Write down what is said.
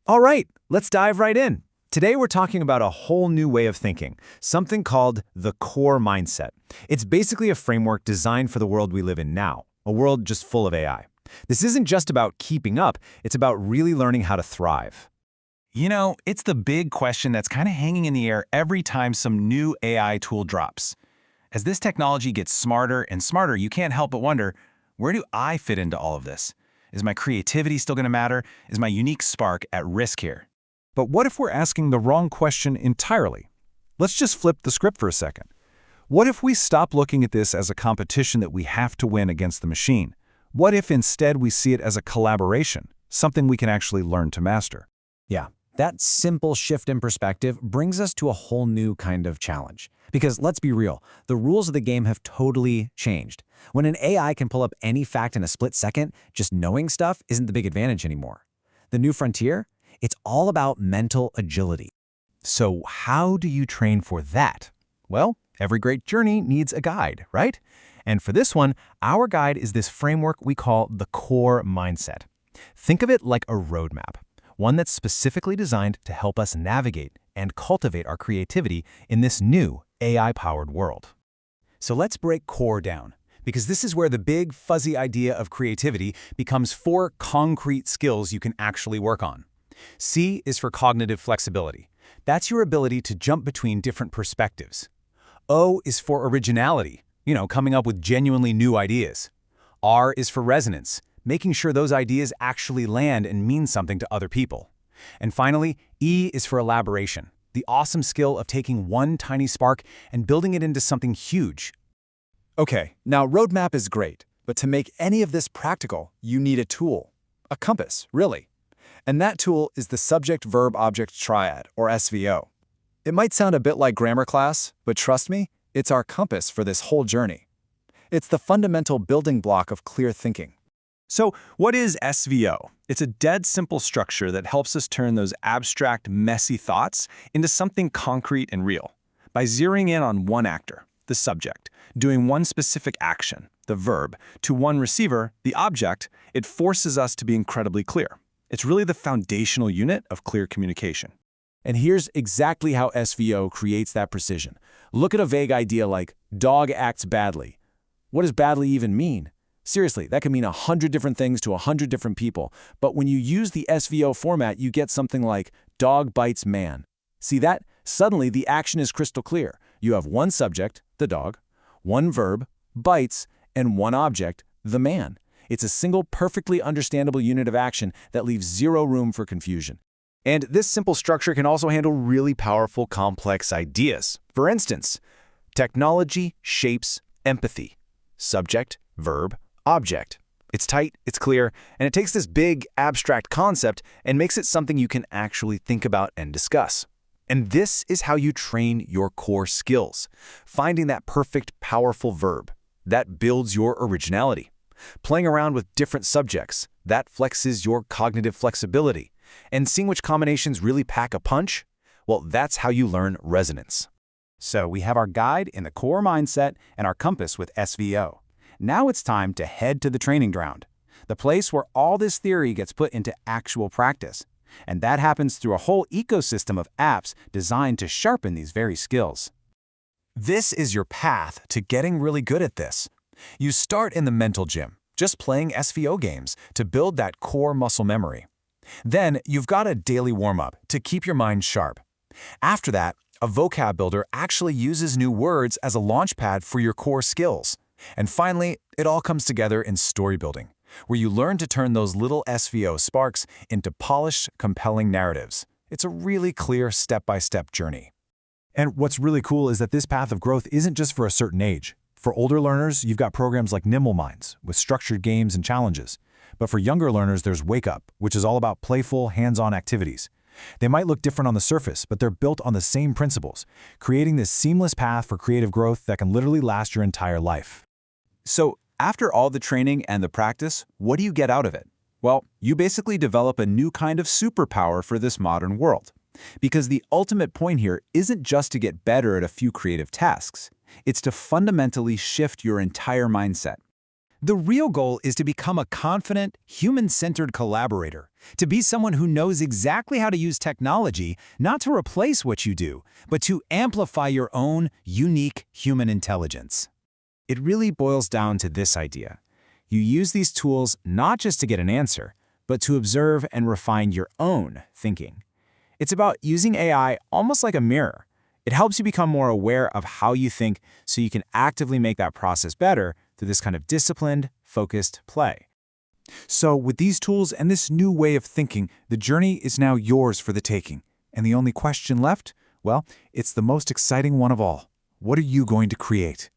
All right, let's dive right in. Today we're talking about a whole new way of thinking, something called the core mindset. It's basically a framework designed for the world we live in now, a world just full of AI. This isn't just about keeping up, it's about really learning how to thrive. It's the big question that's kind of hanging in the air every time some new AI tool drops. As this technology gets smarter and smarter, you can't help but wonder, where do I fit into all of this? Is my creativity still going to matter? Is my unique spark at risk here? But what if we're asking the wrong question entirely? Let's just flip the script for a second. What if we stop looking at this as a competition that we have to win against the machine? What if instead we see it as a collaboration, something we can actually learn to master? Yeah, that simple shift in perspective brings us to a whole new kind of challenge. Because let's be real, the rules of the game have totally changed. When an AI can pull up any fact in a split second, just knowing stuff isn't the big advantage anymore. The new frontier? It's all about mental agility. So how do you train for that? Well, every great journey needs a guide, right? And for this one, our guide is this framework we call the core mindset. Think of it like a roadmap, one that's specifically designed to help us navigate and cultivate our creativity in this new AI-powered world. So let's break core down, because this is where the big, fuzzy idea of creativity becomes 4 concrete skills you can actually work on. C is for cognitive flexibility. That's your ability to jump between different perspectives. O is for originality, coming up with genuinely new ideas. R is for resonance, making sure those ideas actually land and mean something to other people. And finally, E is for elaboration, the awesome skill of taking one tiny spark and building it into something huge. Okay, now roadmap is great, but to make any of this practical, you need a tool. A compass, really. And that tool is the subject-verb-object triad, or SVO. It might sound a bit like grammar class, but trust me, it's our compass for this whole journey. It's the fundamental building block of clear thinking. So what is SVO? It's a dead simple structure that helps us turn those abstract, messy thoughts into something concrete and real. By zeroing in on one actor, the subject, doing one specific action, the verb, to one receiver, the object, it forces us to be incredibly clear. It's really the foundational unit of clear communication. And here's exactly how SVO creates that precision. Look at a vague idea like, dog acts badly. What does badly even mean? Seriously, that can mean 100 different things to 100 different people. But when you use the SVO format, you get something like, dog bites man. See that? Suddenly, the action is crystal clear. You have one subject, the dog, one verb, bites, and one object, the man. It's a single, perfectly understandable unit of action that leaves zero room for confusion. And this simple structure can also handle really powerful, complex ideas. For instance, technology shapes empathy. Subject, verb, object. It's tight, it's clear, and it takes this big, abstract concept and makes it something you can actually think about and discuss. And this is how you train your core skills, finding that perfect, powerful verb. That builds your originality. Playing around with different subjects, that flexes your cognitive flexibility. And seeing which combinations really pack a punch, well, that's how you learn resonance. So we have our guide in the core mindset and our compass with SVO. Now it's time to head to the training ground, the place where all this theory gets put into actual practice. And that happens through a whole ecosystem of apps designed to sharpen these very skills. This is your path to getting really good at this. You start in the mental gym, just playing SVO games to build that core muscle memory. Then you've got a daily warm-up to keep your mind sharp. After that, a vocab builder actually uses new words as a launchpad for your core skills. And finally, it all comes together in story building, where you learn to turn those little SVO sparks into polished, compelling narratives. It's a really clear step-by-step journey. And what's really cool is that this path of growth isn't just for a certain age. For older learners, you've got programs like Nimble Minds with structured games and challenges. But for younger learners, there's Wake Up, which is all about playful, hands-on activities. They might look different on the surface, but they're built on the same principles, creating this seamless path for creative growth that can literally last your entire life. So after all the training and the practice, what do you get out of it? Well, you basically develop a new kind of superpower for this modern world. Because the ultimate point here isn't just to get better at a few creative tasks. It's to fundamentally shift your entire mindset. The real goal is to become a confident, human-centered collaborator, to be someone who knows exactly how to use technology, not to replace what you do, but to amplify your own unique human intelligence. It really boils down to this idea. You use these tools not just to get an answer, but to observe and refine your own thinking. It's about using AI almost like a mirror. It helps you become more aware of how you think so you can actively make that process better through this kind of disciplined, focused play. So with these tools and this new way of thinking, the journey is now yours for the taking. And the only question left? Well, it's the most exciting one of all. What are you going to create?